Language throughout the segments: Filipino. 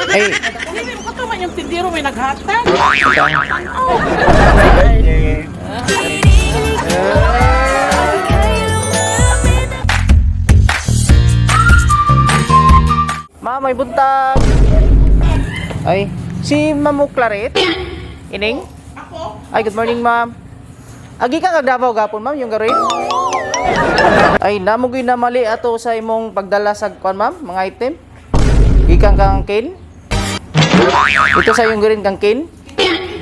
Ay, Hindi mo ka man yung tindiro may naghatag. ma'am, may buntag. Ay, si Ma'am Claret? Ining? Ako? Ay, good morning, ma'am. Agi ka kag Davao gapon, ma'am, yung garin? Ay, namugi na mali ato sa imong pagdala sa kwan, ma'am, mga item. Gikan kang kin? Ito sa yung garin kang kin?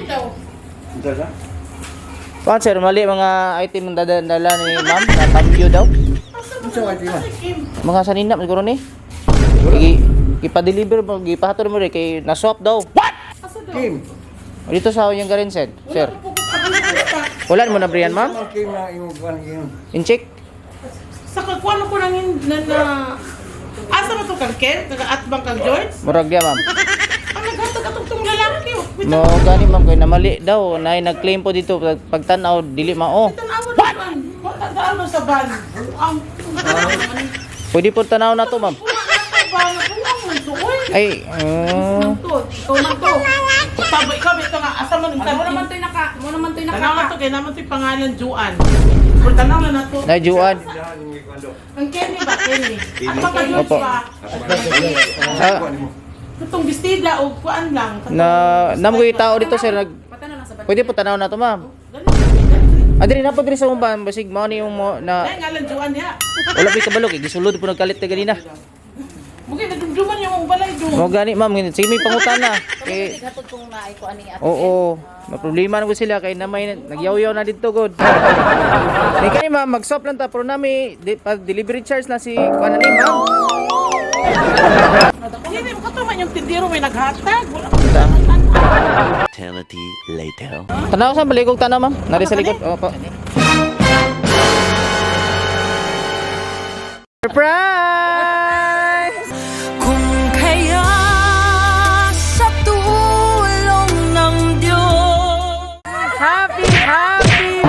Daw. Kwan, sir, mali mga item ng dala ni ma'am, na tambyo daw. Mga saninap siguro ni. Ipa-deliver mo, ipahatod mo rin kay na-swap daw. Asa daw? Kim. Dito sa yung garin, sir. Sir. Wala ko po kabulata. Wala mo na briyan, ma'am? Kim na yung buwan yun. In-check? Sa kagkuhan ko lang na... Asa mo to kang Ken? Kag-atbang kang George? Murag dia, ma'am. Ang naghatag atong tong lalaki. No, gani ma'am kay namali daw. Nay nag-claim po dito pagtanaw dili mao. Tanawan na ban. Wala mo sa ban. Ang... Pwede po tanaw na to, ma'am. Wala na sa ban. Wala mo ito. Uy! Ay, Ikaw na to. Sabay kami ito nga. Asa mo nang Mo naman to'y Tanaw naka. na to. Kaya naman ito'y pangalan Juan. Or tanaw na to. najuan. Ang Kenny ba? Kenny. At baka George Opo. ba? Ah, Itong bestida o kuan lang. na namoy tao dito sir nag Patano na sa ba't. pwede po tanaw na to, ma'am. Adiri na po diri sa umban basig mao ni yung na Ay, ngalan Juan niya. wala pa kabalog gisulod po nagkalit na ganina. Bukid nagdumduman yung balay doon. Mo gani ma'am, sige may pangutana. Eh Gatod kong naay ko ani at. oo, may problema na ko sila kay namay nagyaw-yaw na dito god. Ni kay ma'am mag-swap lang ta pero nami delivery charge na si kuan ni ma'am. Hindi mo katuman yung tindiro may naghatag. Wala ko Eternity later. Tanaw sa baligog tanaw ma'am. Nari sa likod. Opo. Surprise! Kung kaya sa tulong ng Diyos. Happy birthday!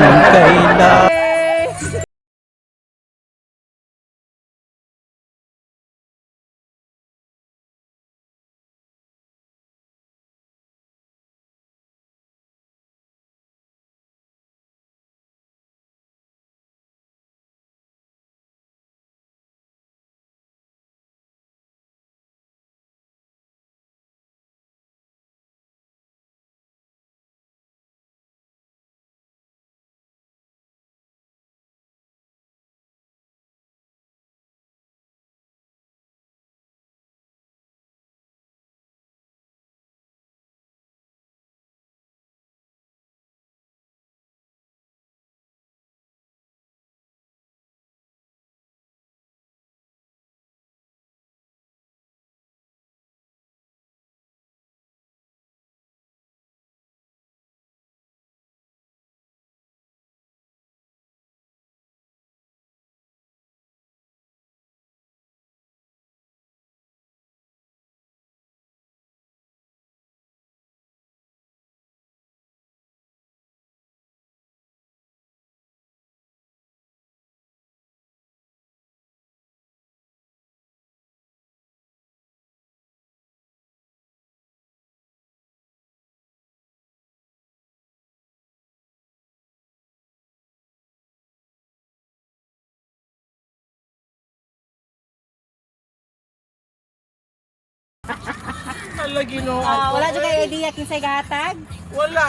lagi no. Wala jud kay idea kinsay gatag. Wala.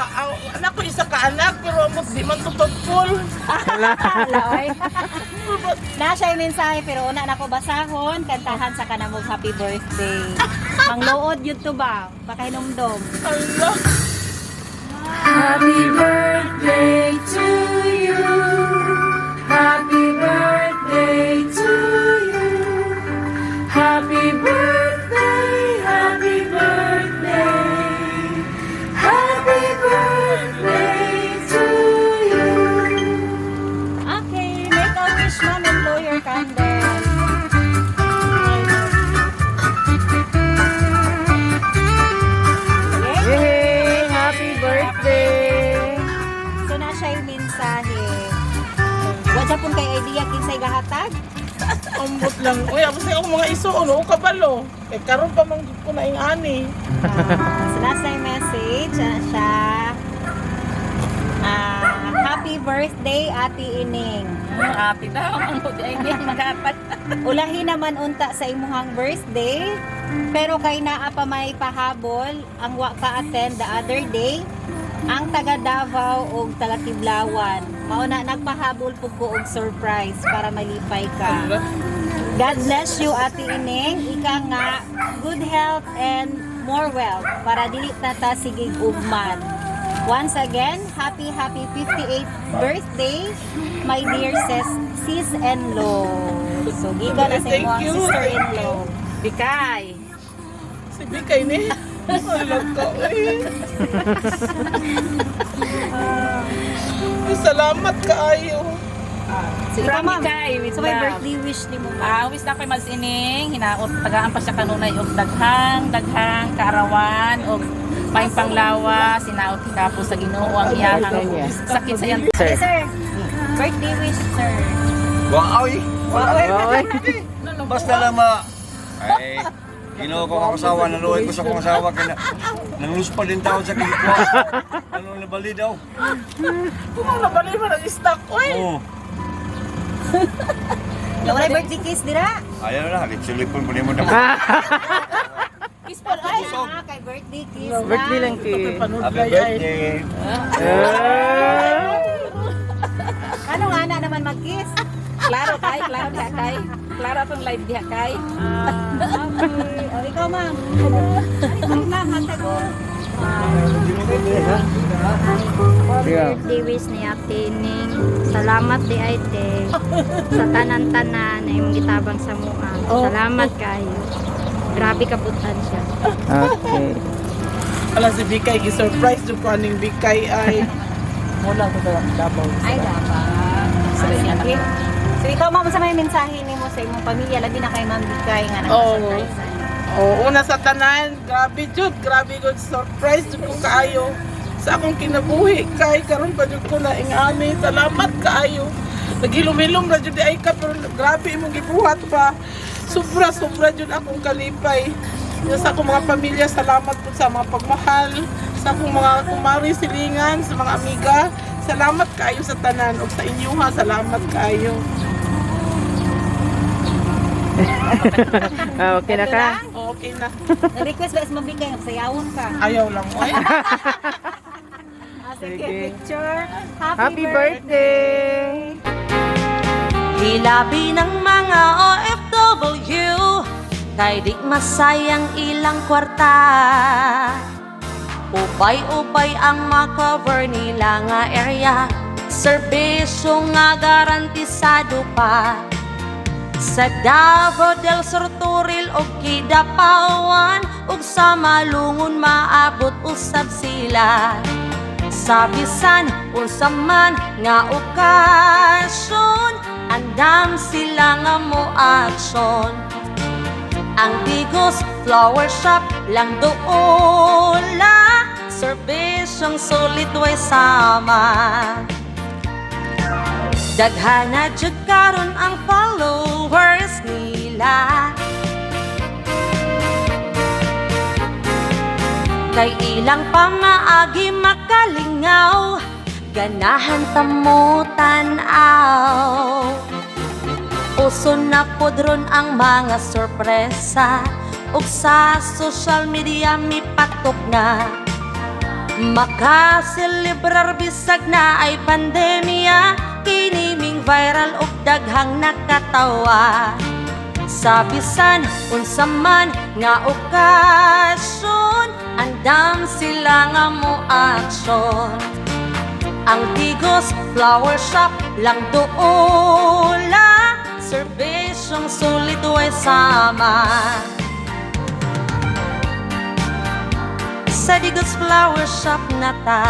Anak ko isa ka anak pero mo di man tutugpol. Wala oy. Na siya yung mensahe pero una na ko basahon kantahan sa kanamog happy birthday. Mangluod yun to ba? Pakahinomdom. Allah. Happy birthday to you. Happy birthday to you. Happy birthday, happy birthday. Happy birthday to you. Okay, make a wish ma'am and blow your candle. Yay! Happy birthday! So na siya yung mensahe. Wala pun kay Nang, uy, ako sa akong mga isuon, o kabalo. Eh, karon pa man ko na ing ani. So last time message, siya, happy birthday, Ate Ining. Happy daw, ang puti ay hindi magapat. Ulahi naman unta sa imuhang birthday, pero kay naa pa may pahabol, ang wa ka attend the other day, ang taga Davao o taga Tiblawan. Mauna nagpahabol po ko og surprise para malipay ka. God bless you, Ate Ining. Ika nga, good health and more wealth para dili na ta sigig ugman. Once again, happy 58th birthday, my dear sis-in-law. So, giga na sa Thank imo ang you. sister-in-law. Bikay. Si Bikay ni. Alam ko, eh. Salamat kaayo. So, ikaw, From ma'am. Bikay, with So, may love. birthday wish ni mo, ma'am. Wish na ko'y masining, hinaot, tagaan pa siya kanunay og daghang, kaarawan, og may panglawa, sinaot ka po sa Ginoo ang iyahang sakit sa iyang Sir. Yes, sir. Birthday wish, sir. Wow, Oy. basta lang ay, ginoo ko ang asawa, naluhay ko sa kong asawa, kaya nanglus pa din tao sa kikwa. Ano nabali daw? Kung nabali mo ng stock, uy. Oo. Wala birthday kiss, dira? Ayaw na, litsulipon po niyo mo na. Kiss po, ay, kay birthday kiss na. Birthday lang ki. Happy Panudlay ay. birthday. Ano nga na naman mag-kiss? Klaro kay, klaro diha kay. Klaro atong live diha kay. Okay. O, ikaw, ma'am. Ikaw, ma'am, hatago. Birthday wish ni Ate Ning. Salamat di Ate. Sa tanan-tanan na imong gitabang sa mua. Salamat kayo. Grabe kaputan siya. Okay. Ala si Bikay, gi-surprise yung ko aning Bikay ay. Mula ko sa Davao. Ay, dapat. Sige. So, ikaw, ma'am, sa may mensahe ni mo sa imong pamilya, labi na kay Ma'am Bikay nga nag-surprise. Oo, una sa tanan, grabe jud, grabe good surprise jud ko kaayo sa akong kinabuhi kay karon pa jud ko na ingani. Salamat kaayo. Nagilom-ilom ra jud ay ka pero grabe imong gibuhat pa. Sobra jud akong kalipay. Sa akong mga pamilya, salamat po sa mga pagmahal, sa akong mga kumari silingan, sa mga amiga. Salamat kaayo sa tanan ug sa inyo ha, salamat kaayo. Okay na ka? Okay na. Na-request ba is Ma'am Bikay nga sayawon ka? Ayaw lang oy. Sige, Sige. picture. Happy birthday! Hilabi ng mga OFW kay di masayang ilang kwarta. Ubay-ubay ang makover nila nga area, serbisyo nga garantisado pa. Sa Davao del Sur, Turil o Kidapawan, ug sa Malungon maabot usab sila. Sa bisan unsa man nga okasyon, andam sila nga mo aksyon. Ang Digos Flower Shop lang doola, serbisyong solid way sama. Daghana jud karon ang followers nila, kay ilang pamaagi makalingaw, ganahan tamo tan-aw. Uso na podron ang mga sorpresa, ug sa social media mipatok na. Makaselebrar bisag na ay pandemya, kiniming viral ug daghang nakatawa. Sa bisan unsa man nga okasyon, andam sila nga mo aksyon. Ang Digos Flower Shop lang doola, serbisyong sulit way sama. Sa Digos Flower Shop na ta.